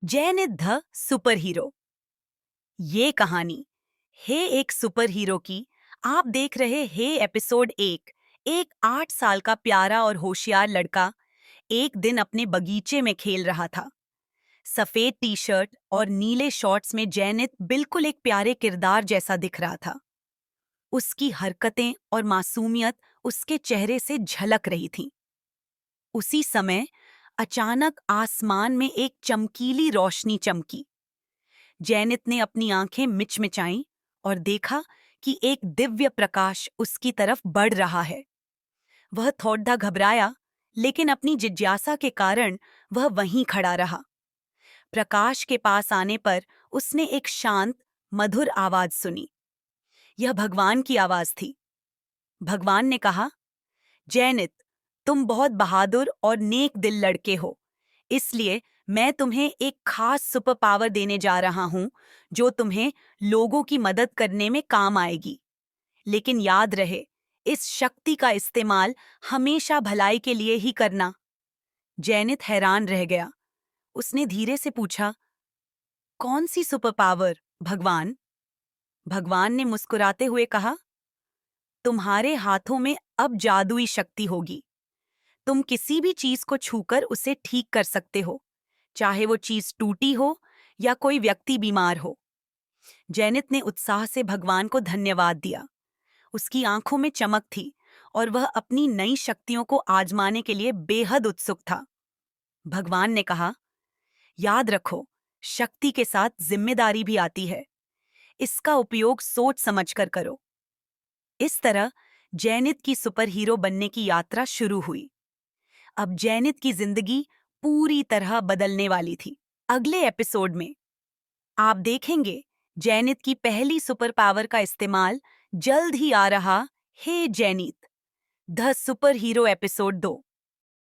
जैनित the super hero. ये कहानी है एक सुपर हीरो की। आप देख रहे हैं एपिसोड एक 8 साल का प्यारा और होशियार लड़का एक दिन अपने बगीचे में खेल रहा था। सफेद टी शर्ट और नीले शॉर्ट्स में जैनित बिल्कुल एक प्यारे किरदार जैसा दिख रहा था। उसकी हरकतें और मासूमियत उसके चेहरे से झलक रही थीं। उसी समय अचानक आसमान में एक चमकीली रोशनी चमकी। जैनित ने अपनी आंखें मिचमिचाईं और देखा कि एक दिव्य प्रकाश उसकी तरफ बढ़ रहा है। वह थोड़ा घबराया, लेकिन अपनी जिज्ञासा के कारण वह वहीं खड़ा रहा। प्रकाश के पास आने पर उसने एक शांत, मधुर आवाज सुनी। यह भगवान की आवाज थी। भगवान ने कहा, जैनित, तुम बहुत बहादुर और नेक दिल लड़के हो, इसलिए मैं तुम्हें एक खास सुपर पावर देने जा रहा हूं जो तुम्हें लोगों की मदद करने में काम आएगी। लेकिन याद रहे, इस शक्ति का इस्तेमाल हमेशा भलाई के लिए ही करना। जैनित हैरान रह गया। उसने धीरे से पूछा, कौन सी सुपर पावर, भगवान? भगवान ने मुस्कुराते हुए कहा, तुम्हारे हाथों में अब जादुई शक्ति होगी। तुम किसी भी चीज को छूकर उसे ठीक कर सकते हो, चाहे वो चीज टूटी हो या कोई व्यक्ति बीमार हो। जैनित ने उत्साह से भगवान को धन्यवाद दिया। उसकी आंखों में चमक थी और वह अपनी नई शक्तियों को आजमाने के लिए बेहद उत्सुक था। भगवान ने कहा, याद रखो, शक्ति के साथ जिम्मेदारी भी आती है। इसका उपयोग सोच समझकर करो। इस तरह जैनित की सुपर हीरो बनने की यात्रा शुरू हुई। अब जैनित की जिंदगी पूरी तरह बदलने वाली थी। अगले एपिसोड में आप देखेंगे जैनित की पहली सुपर पावर का इस्तेमाल जल्द ही आ रहा है। जैनित द सुपर हीरो एपिसोड 2।